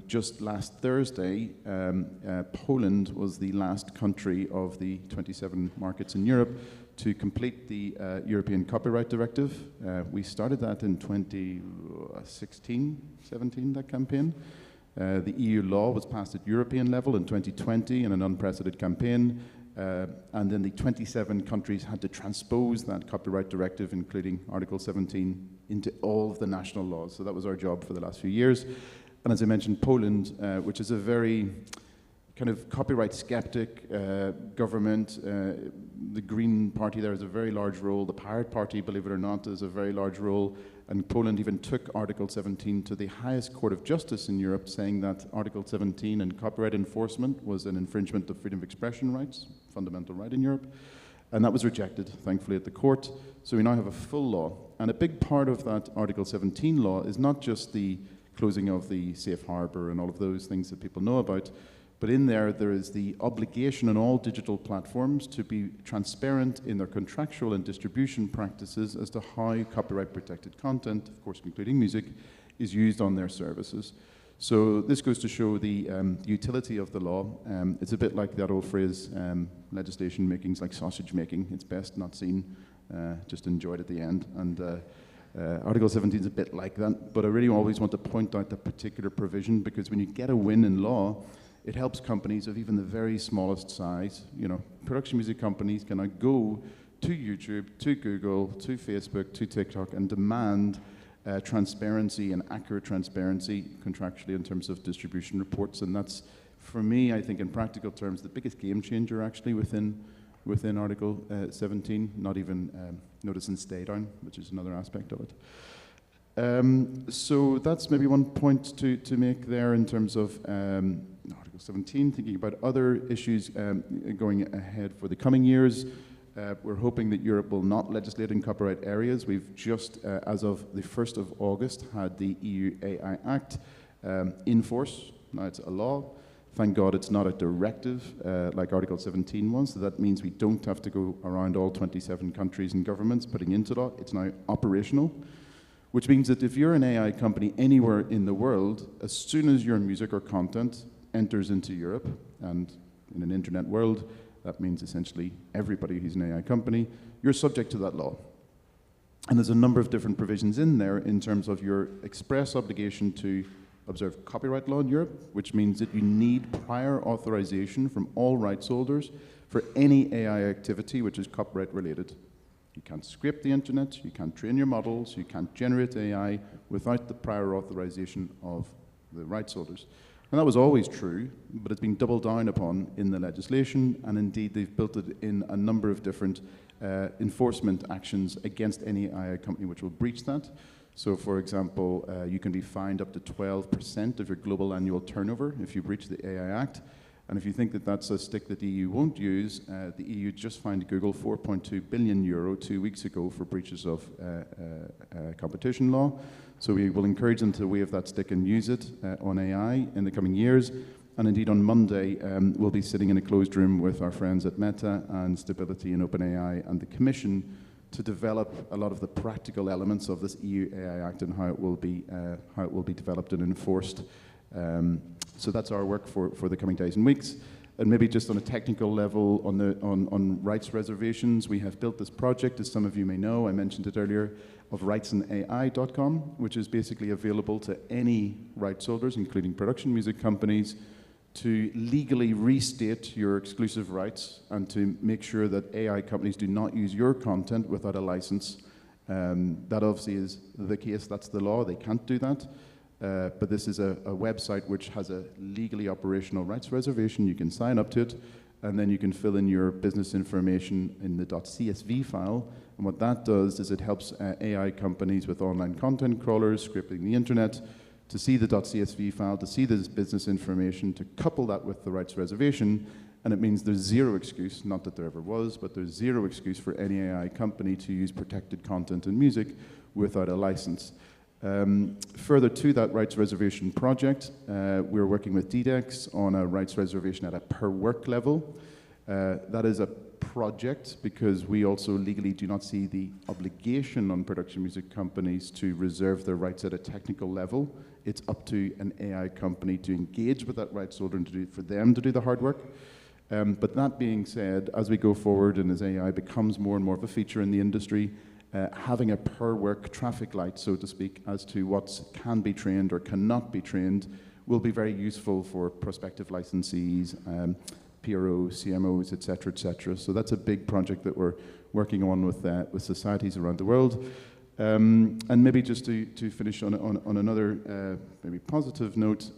Just last Thursday, Poland was the last country of the 27 markets in Europe to complete the European Copyright Directive. We started that in 2016, 17, that campaign. The EU law was passed at European level in 2020 in an unprecedented campaign. And then the 27 countries had to transpose that copyright directive, including Article 17, into all of the national laws. So that was our job for the last few years. And as I mentioned, Poland, which is a very kind of copyright skeptic government. The Green Party there has a very large role. The Pirate Party, believe it or not, has a very large role. And Poland even took Article 17 to the highest court of justice in Europe, saying that Article 17 and copyright enforcement was an infringement of freedom of expression rights, fundamental right in Europe. And that was rejected, thankfully, at the court. So we now have a full law. And a big part of that Article 17 law is not just the closing of the safe harbor and all of those things that people know about, but in there is the obligation on all digital platforms to be transparent in their contractual and distribution practices as to how copyright protected content, of course including music, is used on their services. So this goes to show the utility of the law. It's a bit like that old phrase, legislation making's like sausage making. It's best not seen, just enjoyed at the end. And Article 17 is a bit like that, but I really always want to point out that particular provision, because when you get a win in law, it helps companies of even the very smallest size. You know, production music companies can now go to YouTube, to Google, to Facebook, to TikTok and demand transparency and accurate transparency contractually in terms of distribution reports. And that's, for me, I think in practical terms, the biggest game changer actually within Article 17, not even notice and stay down, which is another aspect of it. So that's maybe one point to make there in terms of Article 17, thinking about other issues going ahead for the coming years. We're hoping that Europe will not legislate in copyright areas. We've just, as of the 1st of August, had the EU AI Act in force. Now it's a law. Thank God it's not a directive like Article 17 was, so that means we don't have to go around all 27 countries and governments putting into law. It's now operational, which means that if you're an AI company anywhere in the world, as soon as your music or content enters into Europe, and in an internet world, that means essentially everybody who's an AI company, you're subject to that law. And there's a number of different provisions in there in terms of your express obligation to observe copyright law in Europe, which means that you need prior authorization from all rights holders for any AI activity which is copyright related. You can't scrape the internet, you can't train your models, you can't generate AI without the prior authorization of the rights holders. And that was always true, but it's been doubled down upon in the legislation, and indeed they've built it in a number of different enforcement actions against any AI company which will breach that. So for example, you can be fined up to 12% of your global annual turnover if you breach the AI Act. And if you think that that's a stick that the EU won't use, the EU just fined Google €4.2 billion 2 weeks ago for breaches of competition law. So we will encourage them to wave that stick and use it on AI in the coming years. And indeed on Monday, we'll be sitting in a closed room with our friends at Meta and Stability and OpenAI and the Commission to develop a lot of the practical elements of this EU AI Act and how it will be developed and enforced. So that's our work for the coming days and weeks. And maybe just on a technical level, on rights reservations, we have built this project, as some of you may know, I mentioned it earlier, of rightsanai.com, which is basically available to any rights holders, including production music companies, to legally restate your exclusive rights and to make sure that AI companies do not use your content without a license. That obviously is the case, that's the law, they can't do that. But this is a website which has a legally operational rights reservation. You can sign up to it, and then you can fill in your business information in the .csv file. And what that does is it helps AI companies with online content crawlers, scraping the internet, to see the .csv file, to see this business information, to couple that with the rights reservation, and it means there's zero excuse, not that there ever was, but there's zero excuse for any AI company to use protected content and music without a license. Further to that rights reservation project, we're working with DDEX on a rights reservation at a per work level. That is a project, because we also legally do not see the obligation on production music companies to reserve their rights at a technical level. It's up to an AI company to engage with that rights holder and for them to do the hard work. But that being said, as we go forward and as AI becomes more and more of a feature in the industry, having a per work traffic light, so to speak, as to what can be trained or cannot be trained will be very useful for prospective licensees, PROs, CMOs, et cetera, So that's a big project that we're working on with societies around the world. And maybe just to finish on another maybe positive note,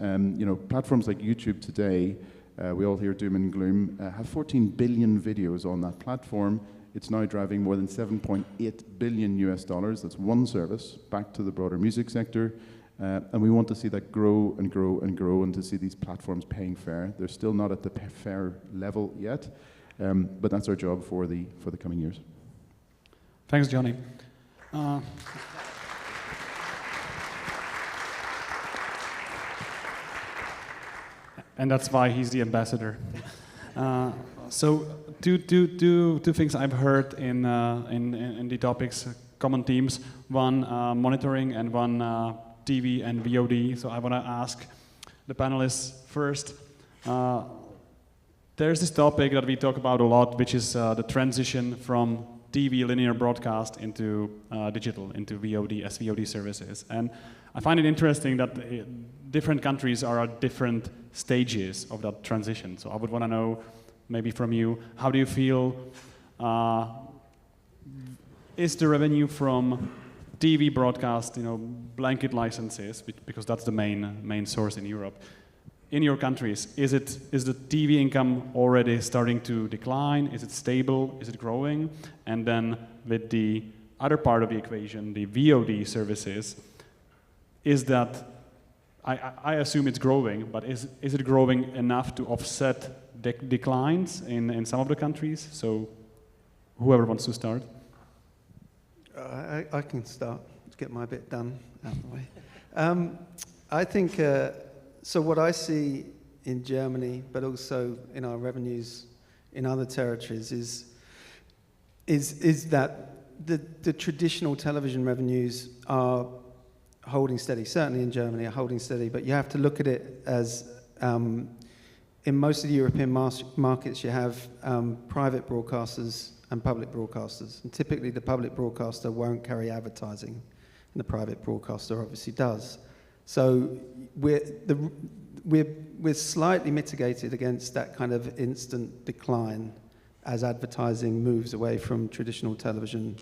platforms like YouTube today, we all hear doom and gloom, have 14 billion videos on that platform. It's now driving more than $7.8 billion US. That's one service back to the broader music sector. And we want to see that grow and grow and grow, and to see these platforms paying fair. They're still not at the fair level yet, but that's our job for the coming years. Thanks, Johnny. And that's why he's the ambassador. So two things I've heard in the topics, common themes. One, monitoring, and one, TV and VOD. So I want to ask the panelists first. There's this topic that we talk about a lot, which is the transition from TV linear broadcast into digital, into VOD, SVOD services. And I find it interesting that different countries are at different stages of that transition. So I would want to know, maybe from you, how do you feel, is the revenue from TV broadcast, blanket licenses, because that's the main source in Europe. In your countries, is the TV income already starting to decline? Is it stable? Is it growing? And then with the other part of the equation, the VOD services, is that, I assume it's growing, but is it growing enough to offset declines in some of the countries? So whoever wants to start. I can start to get my bit done out of the way. I think, so what I see in Germany, but also in our revenues in other territories, is that the traditional television revenues are holding steady. Certainly in Germany are holding steady, but you have to look at it as, in most of the European markets, you have private broadcasters and public broadcasters. And typically the public broadcaster won't carry advertising, and the private broadcaster obviously does. So we're slightly mitigated against that kind of instant decline as advertising moves away from traditional television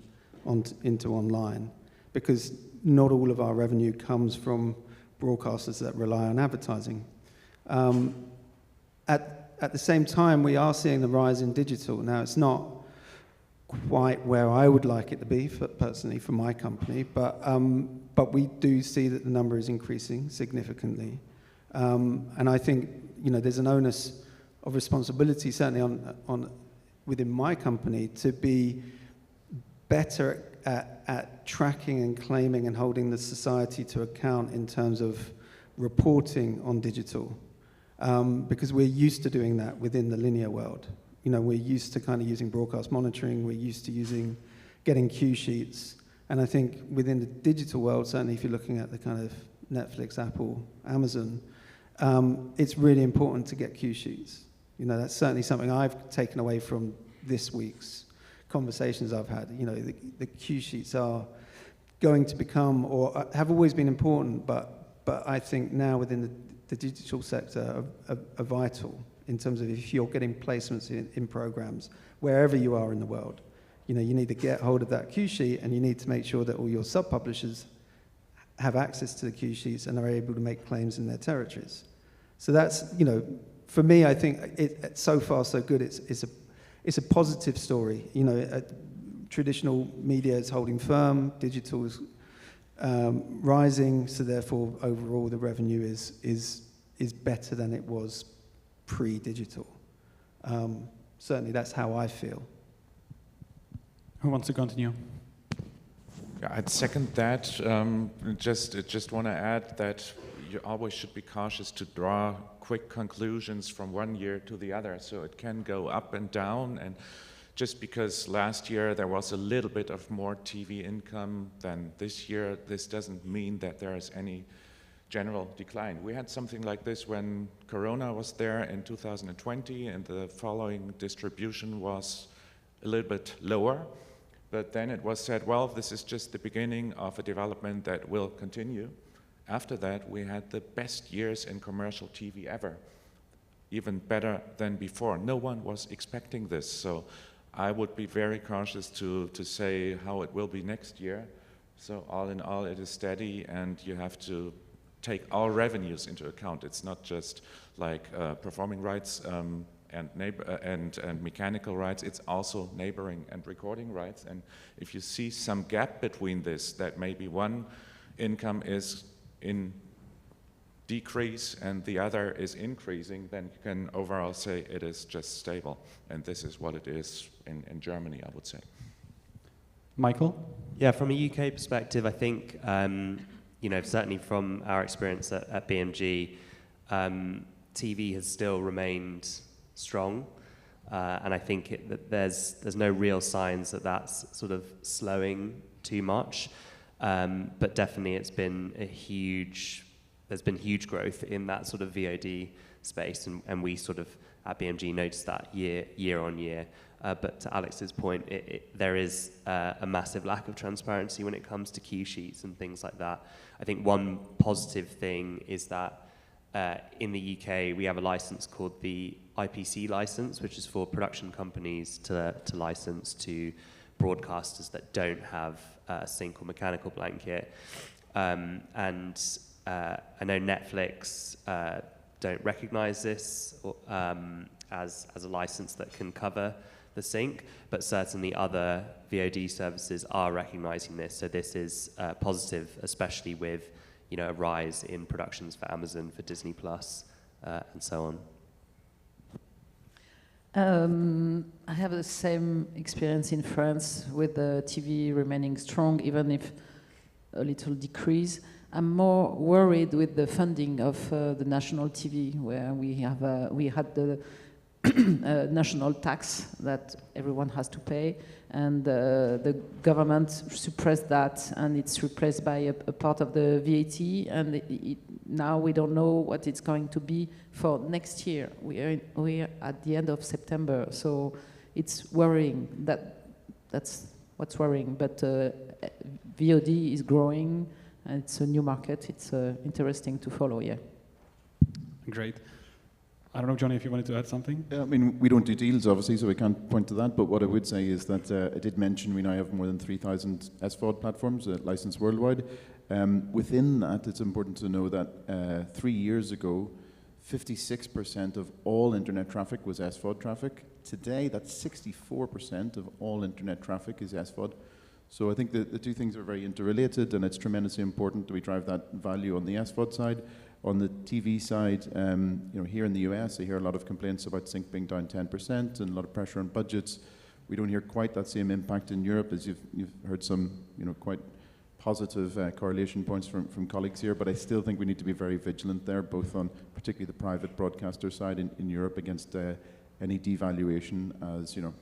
into online, because not all of our revenue comes from broadcasters that rely on advertising. At the same time, we are seeing the rise in digital. Now, it's not quite where I would like it to be, personally, for my company, but we do see that the number is increasing significantly. And I think, there's an onus of responsibility, certainly on within my company, to be better at tracking and claiming and holding the society to account in terms of reporting on digital, because we're used to doing that within the linear world. We're used to kind of using broadcast monitoring, we're used to getting cue sheets, and I think within the digital world, certainly if you're looking at the kind of Netflix, Apple, Amazon, it's really important to get cue sheets. That's certainly something I've taken away from this week's conversations I've had. The cue sheets are going to become, or have always been important, but I think now within the digital sector are vital in terms of if you're getting placements in programs, wherever you are in the world. You need to get hold of that cue sheet, and you need to make sure that all your sub-publishers have access to the cue sheets and are able to make claims in their territories. So that's, for me, I think so far so good. It's a positive story. Traditional media is holding firm, digital is rising, so therefore overall the revenue is better than it was pre-digital. Certainly that's how I feel. Who wants to continue? Yeah, I'd second that. Just want to add that you always should be cautious to draw quick conclusions from one year to the other. So it can go up and down, and just because last year there was a little bit of more TV income than this year, this doesn't mean that there is any general decline. We had something like this when Corona was there in 2020, and the following distribution was a little bit lower. But then it was said, well, this is just the beginning of a development that will continue. After that, we had the best years in commercial TV ever, even better than before. No one was expecting this, so I would be very cautious to say how it will be next year. So all in all, it is steady, and you have to take all revenues into account. It's not just like performing rights and mechanical rights, it's also neighboring and recording rights. And if you see some gap between this, that maybe one income is in decrease and the other is increasing, then you can overall say it is just stable. And this is what it is in Germany, I would say. Michael? Yeah, from a UK perspective, I think, you know, certainly from our experience at BMG, TV has still remained strong, and I think that there's no real signs that that's sort of slowing too much, but definitely there's been huge growth in that sort of VOD space, and we sort of at BMG noticed that year on year. But to Alex's point, there is a massive lack of transparency when it comes to cue sheets and things like that. I think one positive thing is that in the UK we have a license called the IPC license, which is for production companies to license to broadcasters that don't have a sync or mechanical blanket. And I know Netflix don't recognize this as a license that can cover the sync, but certainly other VOD services are recognizing this. So this is positive, especially with, you know, a rise in productions for Amazon, for Disney Plus, and so on. I have the same experience in France with the TV remaining strong, even if a little decrease. I'm more worried with the funding of the national TV, where we had the national tax that everyone has to pay, and the government suppressed that, and it's replaced by a part of the VAT, and now we don't know what it's going to be for next year. We are at the end of September, so it's worrying. That's what's worrying. But VOD is growing, and it's a new market. It's interesting to follow. Yeah. Great. I don't know, Johnny, if you wanted to add something? I mean, we don't do deals, obviously, so we can't point to that. But what I would say is that I did mention we now have more than 3,000 SVOD platforms licensed worldwide. Within that, it's important to know that 3 years ago, 56% of all internet traffic was SVOD traffic. Today, that's 64% of all internet traffic is SVOD. So I think the two things are very interrelated, and it's tremendously important that we drive that value on the SVOD side. On the TV side, you know, here in the US, I hear a lot of complaints about sync being down 10% and a lot of pressure on budgets. We don't hear quite that same impact in Europe, as you've heard some, you know, quite positive correlation points from colleagues here. But I still think we need to be very vigilant there, both on particularly the private broadcaster side in Europe against any devaluation, as you know,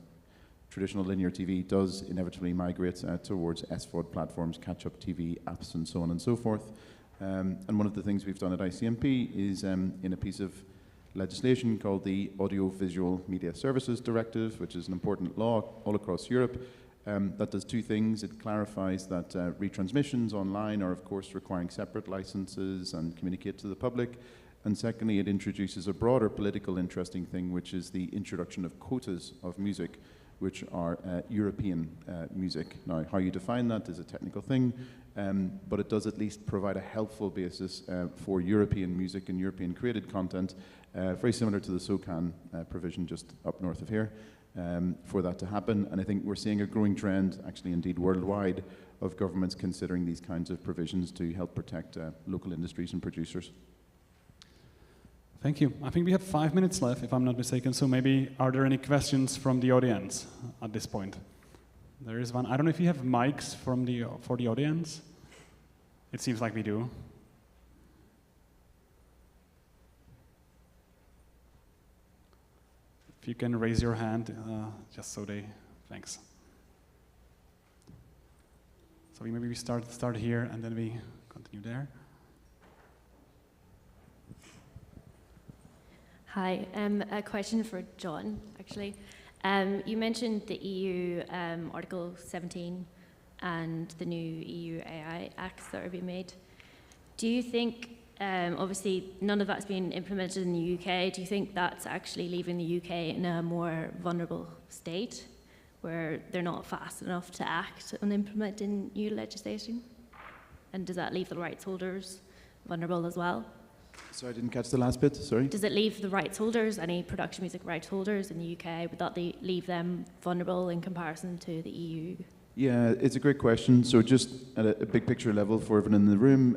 traditional linear TV does inevitably migrate towards SVOD platforms, catch-up TV apps, and so on and so forth. And one of the things we've done at ICMP is in a piece of legislation called the Audiovisual Media Services Directive, which is an important law all across Europe, that does two things. It clarifies that retransmissions online are, of course, requiring separate licenses and communicate to the public. And secondly, it introduces a broader political interesting thing, which is the introduction of quotas of music, which are European music. Now, how you define that is a technical thing, but it does at least provide a helpful basis for European music and European created content, very similar to the SOCAN provision just up north of here, for that to happen. And I think we're seeing a growing trend, actually indeed worldwide, of governments considering these kinds of provisions to help protect local industries and producers. Thank you. I think we have 5 minutes left, if I'm not mistaken, so maybe are there any questions from the audience at this point? There is one. I don't know if you have mics for the audience. It seems like we do. If you can raise your hand, just so they Thanks. So maybe we start here and then we continue there. Hi, a question for John, actually. You mentioned the EU Article 17 and the new EU AI acts that are being made. Do you think, obviously none of that's been implemented in the UK, do you think that's actually leaving the UK in a more vulnerable state where they're not fast enough to act on implementing new legislation? And does that leave the rights holders vulnerable as well? So I didn't catch the last bit, sorry. Does it leave the rights holders, any production music rights holders in the UK, would that leave them vulnerable in comparison to the EU? Yeah, it's a great question. So just at a big picture level for everyone in the room,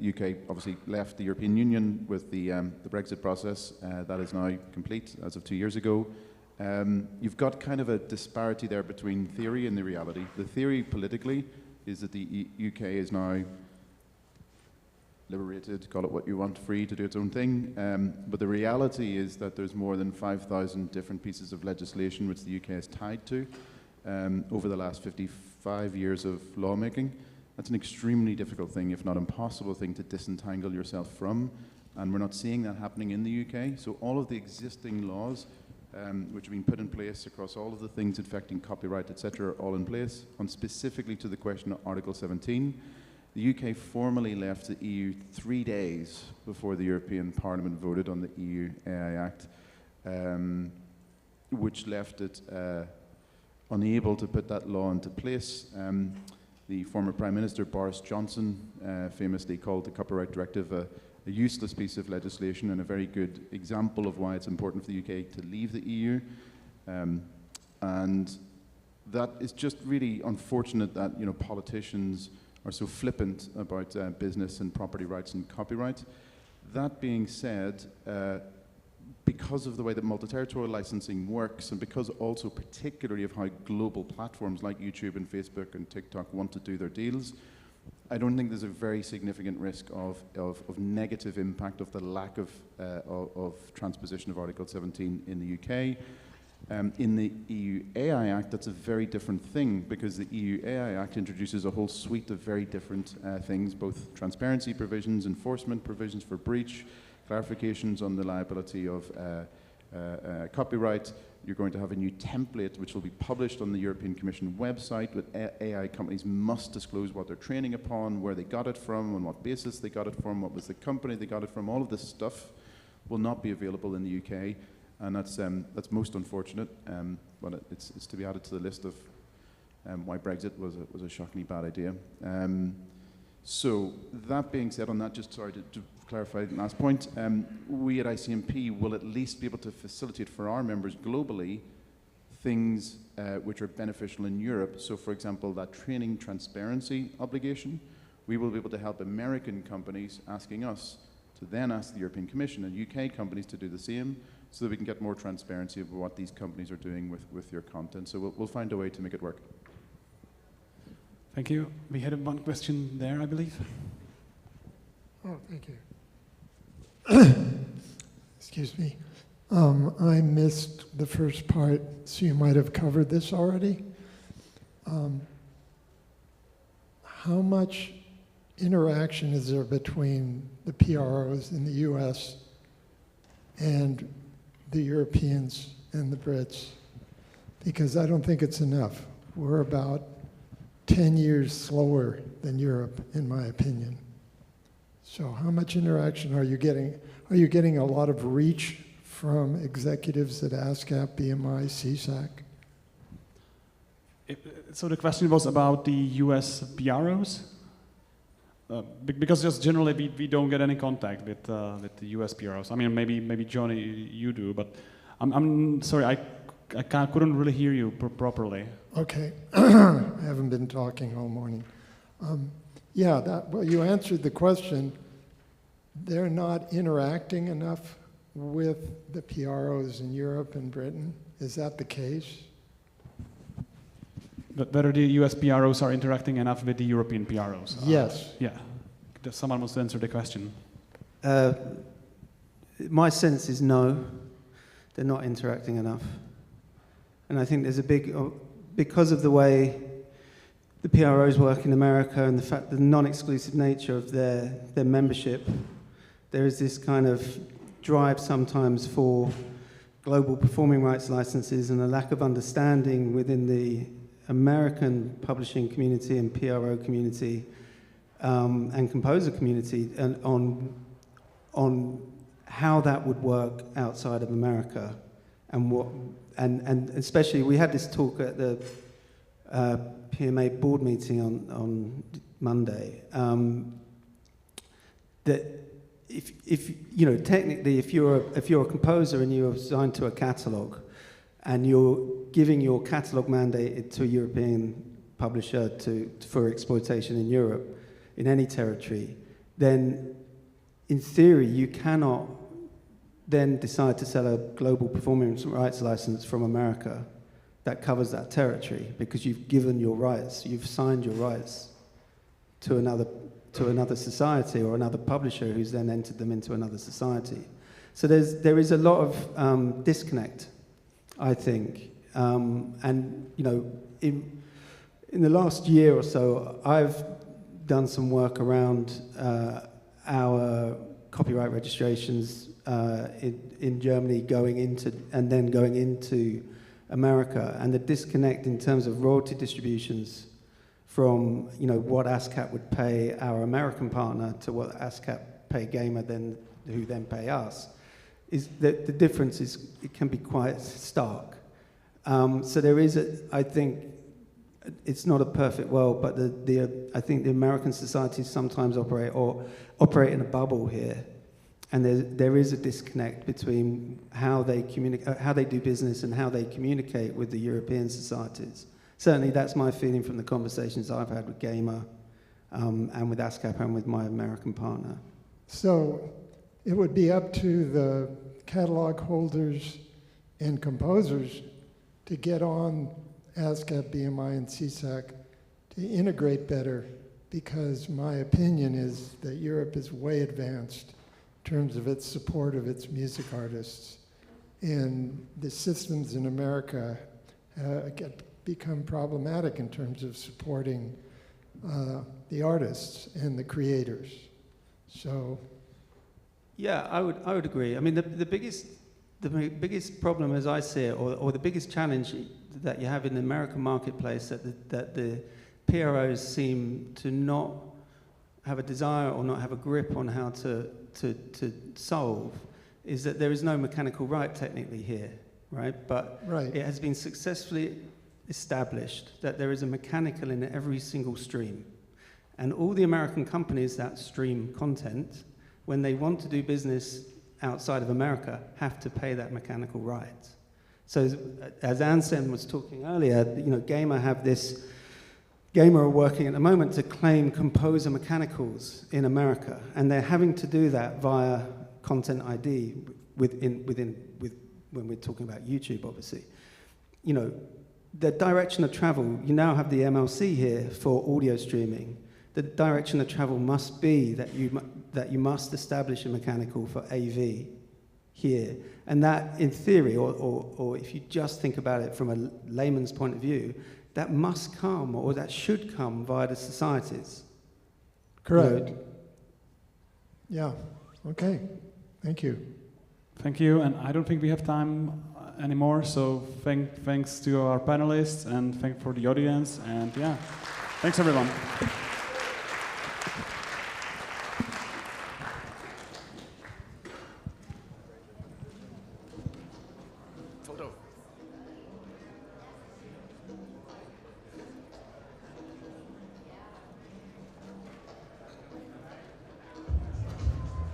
UK obviously left the European Union with the Brexit process. That is now complete as of 2 years ago. You've got kind of a disparity there between theory and the reality. The theory politically is that the UK is now liberated, call it what you want, free to do its own thing. But the reality is that there's more than 5,000 different pieces of legislation which the UK is tied to over the last 55 years of lawmaking. That's an extremely difficult thing, if not impossible thing, to disentangle yourself from. And we're not seeing that happening in the UK. So all of the existing laws which have been put in place across all of the things affecting copyright, etc., are all in place. On specifically to the question of Article 17, the UK formally left the EU 3 days before the European Parliament voted on the EU AI Act, which left it unable to put that law into place. The former Prime Minister, Boris Johnson, famously called the Copyright Directive a useless piece of legislation and a very good example of why it's important for the UK to leave the EU. And that is just really unfortunate that, you know, politicians are so flippant about business and property rights and copyright. That being said, because of the way that multi-territorial licensing works, and because also particularly of how global platforms like YouTube and Facebook and TikTok want to do their deals, I don't think there's a very significant risk of negative impact of the lack of transposition of Article 17 in the UK. In the EU AI Act, that's a very different thing, because the EU AI Act introduces a whole suite of very different things, both transparency provisions, enforcement provisions for breach, clarifications on the liability of copyright. You're going to have a new template which will be published on the European Commission website, with AI companies must disclose what they're training upon, where they got it from, on what basis they got it from, what was the company they got it from. All of this stuff will not be available in the UK. And that's most unfortunate, but it's to be added to the list of why Brexit was a shockingly bad idea. So that being said, on that, just sorry to clarify the last point, we at ICMP will at least be able to facilitate for our members globally things which are beneficial in Europe. So, for example, that training transparency obligation, we will be able to help American companies asking us to then ask the European Commission and UK companies to do the same, so that we can get more transparency of what these companies are doing with your content. So we'll find a way to make it work. Thank you. We had one question there, I believe. Oh, thank you. Excuse me. I missed the first part, so you might have covered this already. How much interaction is there between the PROs in the US and the Europeans and the Brits? Because I don't think it's enough. We're about 10 years slower than Europe, in my opinion. So how much interaction are you getting? Are you getting a lot of reach from executives at ASCAP, BMI, CSAC? So the question was about the US PROs? Because just generally we don't get any contact with the US PROs. I mean, maybe Johnny, you do, but I'm sorry, I couldn't really hear you properly. Okay, I haven't been talking all morning. Yeah, well, you answered the question. They're not interacting enough with the PROs in Europe and Britain. Is that the case? But whether the US PROs are interacting enough with the European PROs? Yes. Yeah. Someone must answer the question. My sense is no, they're not interacting enough. And I think there's a big because of the way the PROs work in America and the fact the non-exclusive nature of their membership, there is this kind of drive sometimes for global performing rights licenses and a lack of understanding within the American publishing community and PRO community and composer community and on how that would work outside of America, and especially we had this talk at the PMA board meeting on Monday. That if you know, technically, if you're a composer and you're signed to a catalog, and you're giving your catalog mandate to a European publisher for exploitation in Europe, in any territory, then in theory you cannot then decide to sell a global performance rights license from America that covers that territory, because you've given your rights, you've signed your rights to another society or another publisher who's then entered them into another society. So there is a lot of disconnect, I think, and you know, in the last year or so, I've done some work around our copyright registrations in Germany going into America, and the disconnect in terms of royalty distributions from, you know, what ASCAP would pay our American partner to what ASCAP pay GEMA, who then pay us, is that the difference it can be quite stark. So there is I think it's not a perfect world, but I think the American societies sometimes operate in a bubble here, and there is a disconnect between how they communicate, how they do business, and how they communicate with the European societies. Certainly, that's my feeling from the conversations I've had with GEMA and with ASCAP and with my American partner. So it would be up to the catalog holders and composers to get on ASCAP, BMI, and CSAC to integrate better, because my opinion is that Europe is way advanced in terms of its support of its music artists. And the systems in America become problematic in terms of supporting the artists and the creators. So, yeah, I would agree. I mean, the biggest problem, as I see it, or the biggest challenge that you have in the American marketplace that the PROs seem to not have a desire or not have a grip on how to solve is that there is no mechanical right technically here, right? But it has been successfully established that there is a mechanical in every single stream. And all the American companies that stream content, when they want to do business outside of America, have to pay that mechanical right. So as Anselm was talking earlier, you know, GEMA are working at the moment to claim composer mechanicals in America, and they're having to do that via content ID when we're talking about YouTube, obviously. You know, the direction of travel, you now have the MLC here for audio streaming. The direction of travel must be that you must establish a mechanical for AV here. And that, in theory, or if you just think about it from a layman's point of view, that must come, or that should come, via the societies. Correct. Yeah, okay, thank you. Thank you, and I don't think we have time anymore, so thanks to our panelists, and thanks for the audience, and yeah, thanks everyone. Photo.